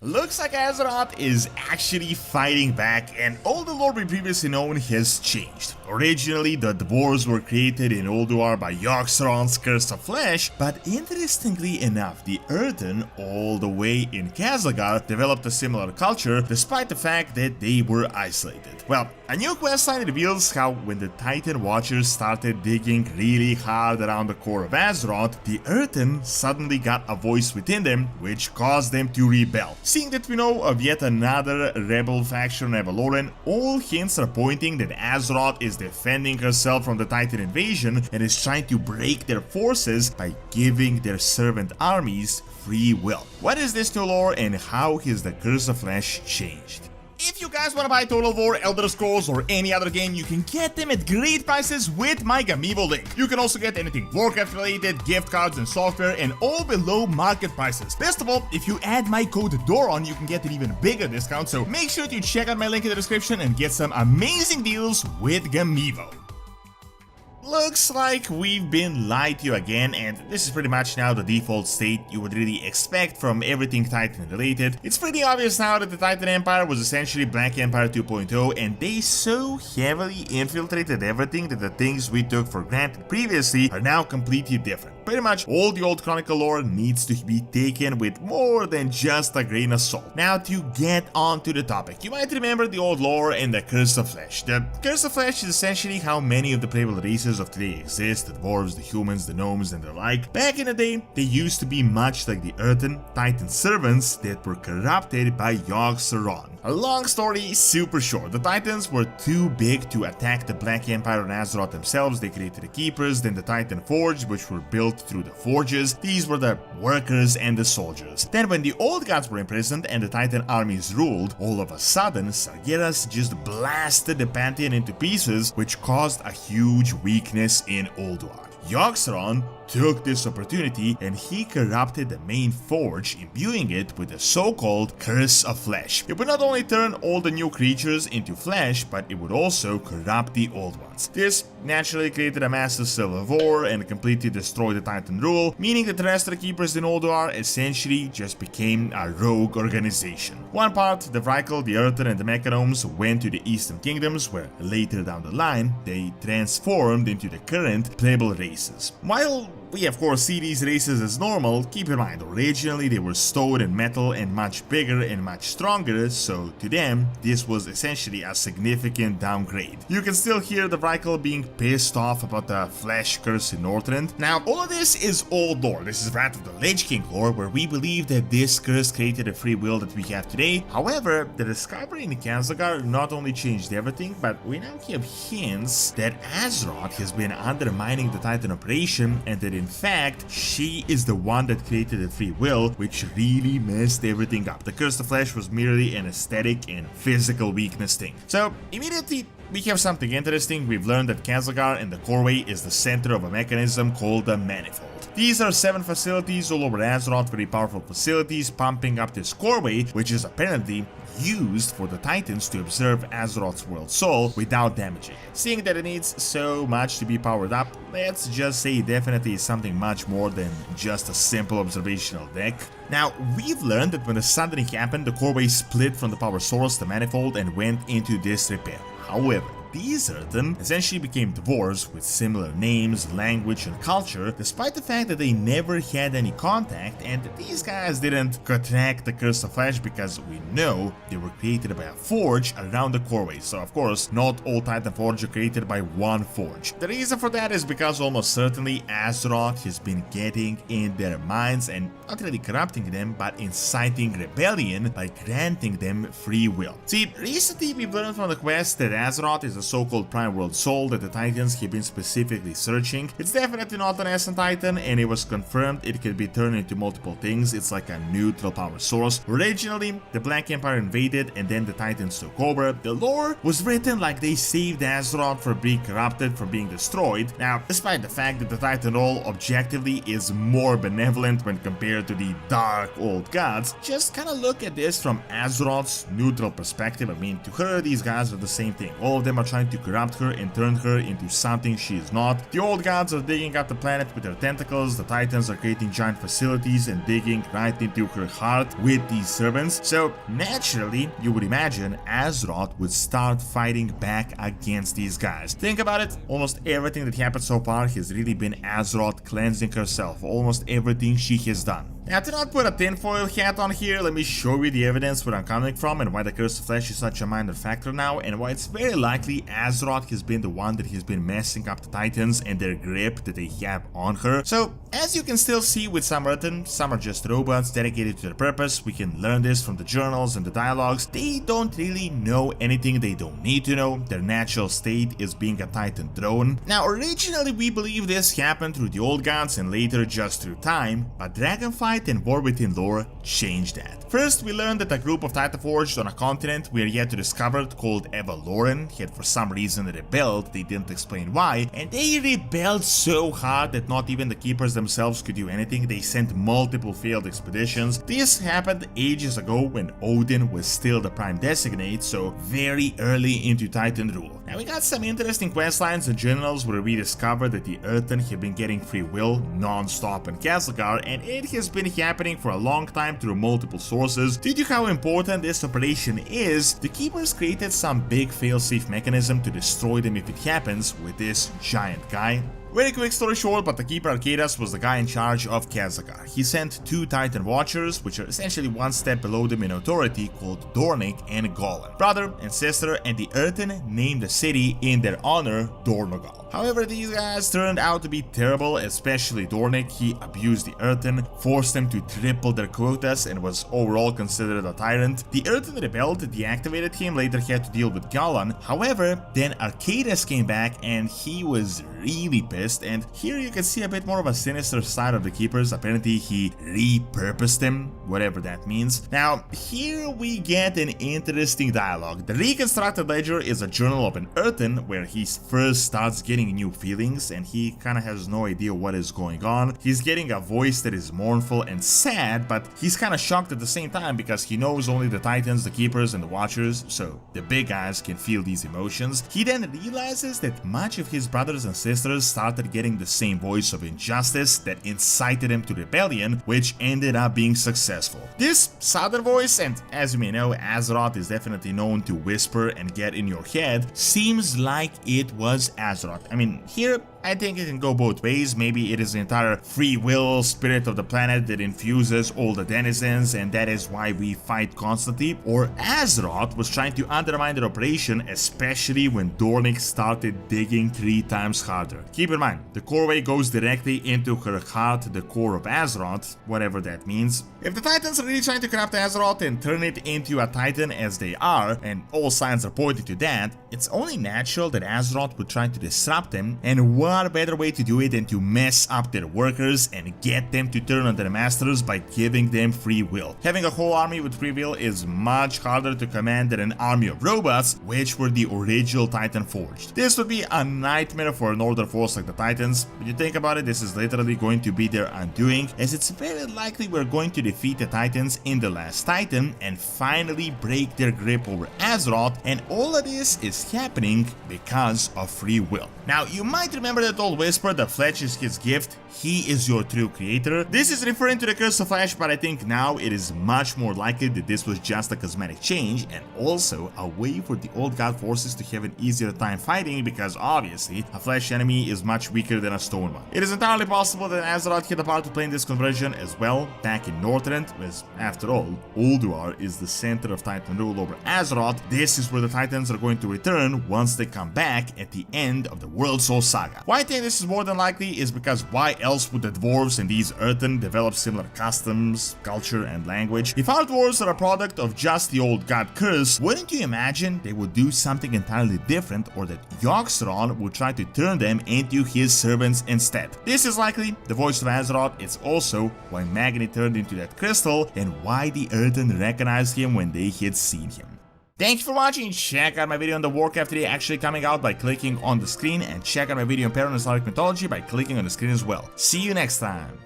Looks like Azeroth is actually fighting back, and all the lore we previously known has changed. Originally, the dwarves were created in Ulduar by Yogg-Saron's Curse of Flesh, but interestingly enough, the earthen, all the way in Khaz'algar, developed a similar culture despite the fact that they were isolated. Well, a new questline reveals how when the Titan Watchers started digging really hard around the core of Azeroth, the earthen suddenly got a voice within them, which caused them to rebel. Seeing that we know of yet another rebel faction, Avaloren, all hints are pointing that Azeroth is defending herself from the Titan invasion and is trying to break their forces by giving their servant armies free will. What is this new lore and how has the Curse of Flesh changed? If you guys want to buy Total War, Elder Scrolls, or any other game, you can get them at great prices with my Gamivo link. You can also get anything Warcraft related, gift cards and software, and all below market prices. Best of all, if you add my code DORON, you can get an even bigger discount, so make sure to check out my link in the description and get some amazing deals with Gamivo. Looks like we've been lied to again, and this is pretty much now the default state you would really expect from everything Titan related. It's pretty obvious now that the Titan Empire was essentially Black Empire 2.0, and they so heavily infiltrated everything that the things we took for granted previously are now completely different. Pretty much all the old Chronicle lore needs to be taken with more than just a grain of salt. Now, to get on to the topic, you might remember the old lore and the Curse of Flesh. The Curse of Flesh is essentially how many of the playable races of today exist: the dwarves, the humans, the gnomes, and the like. Back in the day, they used to be much like the earthen Titan servants that were corrupted by Yogg-Saron. A long story, super short. The Titans were too big to attack the Black Empire and Azeroth themselves. They created the Keepers, then the Titan Forge, which were built through the Forges. These were the workers and the soldiers. Then when the old gods were imprisoned and the Titan armies ruled, all of a sudden Sargeras just blasted the Pantheon into pieces, which caused a huge weakness in Ulduar. Yogg-Saron took this opportunity and he corrupted the main forge, imbuing it with the so-called Curse of Flesh. It would not only turn all the new creatures into flesh, but it would also corrupt the old ones. This naturally created a massive civil war and completely destroyed the Titan rule, meaning that the rest of the Keepers in Ulduar essentially just became a rogue organization. One part, the Vrykul, the Earthen, and the Mechanomes went to the Eastern Kingdoms, where later down the line they transformed into the current playable races. While we of course see these races as normal, keep in mind originally they were stone and metal and much bigger and much stronger, so to them this was essentially a significant downgrade. You can still hear the Vrykul being pissed off about the Flesh Curse in Northrend. Now all of this is old lore. This is Wrath of the Lich King lore, where we believe that this curse created the free will that we have today. However, the discovery in Khaz'algar not only changed everything, but we now have hints that Azeroth has been undermining the Titan operation, and that in fact, she is the one that created the free will, which really messed everything up. The Curse of Flesh was merely an aesthetic and physical weakness thing. So immediately we have something interesting. We've learned that Khaz'algar in the Coreway is the center of a mechanism called the Manifold. These are 7 facilities all over Azeroth, very powerful facilities pumping up this Coreway, which is apparently used for the Titans to observe Azeroth's world soul without damaging it. Seeing that it needs so much to be powered up, let's just say it definitely is something much more than just a simple observational deck. Now, we've learned that when the sundering happened, the Coreway split from the power source, the Manifold, and went into disrepair. However, these earthen essentially became dwarves with similar names, language, and culture, despite the fact that they never had any contact, and these guys didn't contract the Curse of Flesh because we know they were created by a forge around the Coreway. So of course, not all Titan Forge are created by one forge. The reason for that is because almost certainly Azeroth has been getting in their minds and not really corrupting them, but inciting rebellion by granting them free will. See, recently we've learned from the quest that Azeroth is a so-called Prime World Soul that the Titans have been specifically searching. It's definitely not an Essence Titan, and it was confirmed it can be turned into multiple things. It's like a neutral power source. Originally, the Black Empire invaded and then the Titans took over. The lore was written like they saved Azeroth from being corrupted, from being destroyed. Now, despite the fact that the Titan role objectively is more benevolent when compared to the dark old gods, just kinda look at this from Azeroth's neutral perspective. I mean, to her, these guys are the same thing. All of them are trying to corrupt her and turn her into something she is not. The old gods are digging up the planet with their tentacles, the Titans are creating giant facilities and digging right into her heart with these servants. So naturally, you would imagine Azeroth would start fighting back against these guys. Think about it, almost everything that happened so far has really been Azeroth cleansing herself, almost everything she has done. Now, to not put a tinfoil hat on here, let me show you the evidence where I'm coming from and why the Curse of Flesh is such a minor factor now, and why it's very likely Azeroth has been the one that has been messing up the Titans and their grip that they have on her. So, as you can still see with some earthen, some are just robots dedicated to their purpose. We can learn this from the journals and the dialogues. They don't really know anything they don't need to know. Their natural state is being a Titan drone. Now, originally we believe this happened through the old gods and later just through time, but Dragonflight and War Within lore changed that. First, we learned that a group of Titanforged on a continent we are yet to discover called Avaloren had for some reason rebelled. They didn't explain why, and they rebelled so hard that not even the keepers themselves could do anything. They sent multiple failed expeditions. This happened ages ago when Odin was still the prime designate, so very early into Titan rule. Now we got some interesting questlines and journals where we discovered that the earthen have been getting free will non-stop in Khaz'algar, and it has been happening for a long time through multiple sources. Due to how important this operation is, the keepers created some big failsafe mechanism to destroy them if it happens with this giant guy. Very quick story short, but the Keeper Arcadus was the guy in charge of Khaz'algar. He sent 2 Titan Watchers, which are essentially one step below them in authority, called Dornick and Golem. Brother and sister, and the Earthen named the city in their honor Dornogal. However, these guys turned out to be terrible, especially Dornick. He abused the Earthen, forced them to triple their quotas, and was overall considered a tyrant. The Earthen rebelled, deactivated him, later had to deal with Galan. However, then Arcadus came back and he was really pissed, and here you can see a bit more of a sinister side of the Keepers. Apparently he repurposed them, whatever that means. Now, here we get an interesting dialogue. The Reconstructed Ledger is a journal of an Earthen where he first starts getting new feelings and he kinda has no idea what is going on. He's getting a voice that is mournful and sad, but he's kinda shocked at the same time because he knows only the Titans, the Keepers, and the Watchers, so the big guys can feel these emotions. He then realizes that much of his brothers and sisters started getting the same voice of injustice that incited him to rebellion, which ended up being successful. This southern voice, and as you may know, Azeroth is definitely known to whisper and get in your head, seems like it was Azeroth. I mean, here I think it can go both ways. Maybe it is the entire free will spirit of the planet that infuses all the denizens and that is why we fight constantly, or Azeroth was trying to undermine their operation, especially when Dornick started digging 3 times harder. Keep in mind, the core way goes directly into her heart, the core of Azeroth, whatever that means. If the Titans are really trying to corrupt Azeroth and turn it into a Titan as they are, and all signs are pointing to that, it's only natural that Azeroth would try to disrupt them, and what better way to do it than to mess up their workers and get them to turn on their masters by giving them free will. Having a whole army with free will is much harder to command than an army of robots, which were the original Titan forged. This would be a nightmare for an older force like the Titans. When you think about it, this is literally going to be their undoing, as it's very likely we're going to defeat the Titans in the last Titan and finally break their grip over Azeroth, and all of this is happening because of free will. Now, you might remember that old whisper, the flesh is his gift, he is your true creator. This is referring to the Curse of Flesh, but I think now it is much more likely that this was just a cosmetic change and also a way for the old god forces to have an easier time fighting, because obviously a flesh enemy is much weaker than a stone one. It is entirely possible that Azeroth had a part to play in this conversion as well back in Northrend, as after all, Ulduar is the center of Titan rule over Azeroth. This is where the Titans are going to return once they come back at the end of the World Soul Saga. Why I think this is more than likely is because why else would the dwarves and these earthen develop similar customs, culture, and language? If our dwarves are a product of just the old god curse, wouldn't you imagine they would do something entirely different, or that Yogg-Saron would try to turn them into his servants instead? This is likely the voice of Azeroth. It's also why Magni turned into that crystal and why the earthen recognized him when they had seen him. Thank you for watching. Check out my video on the Warcraft 3 actually coming out by clicking on the screen, and check out my video on Perron and Slavic mythology by clicking on the screen as well. See you next time.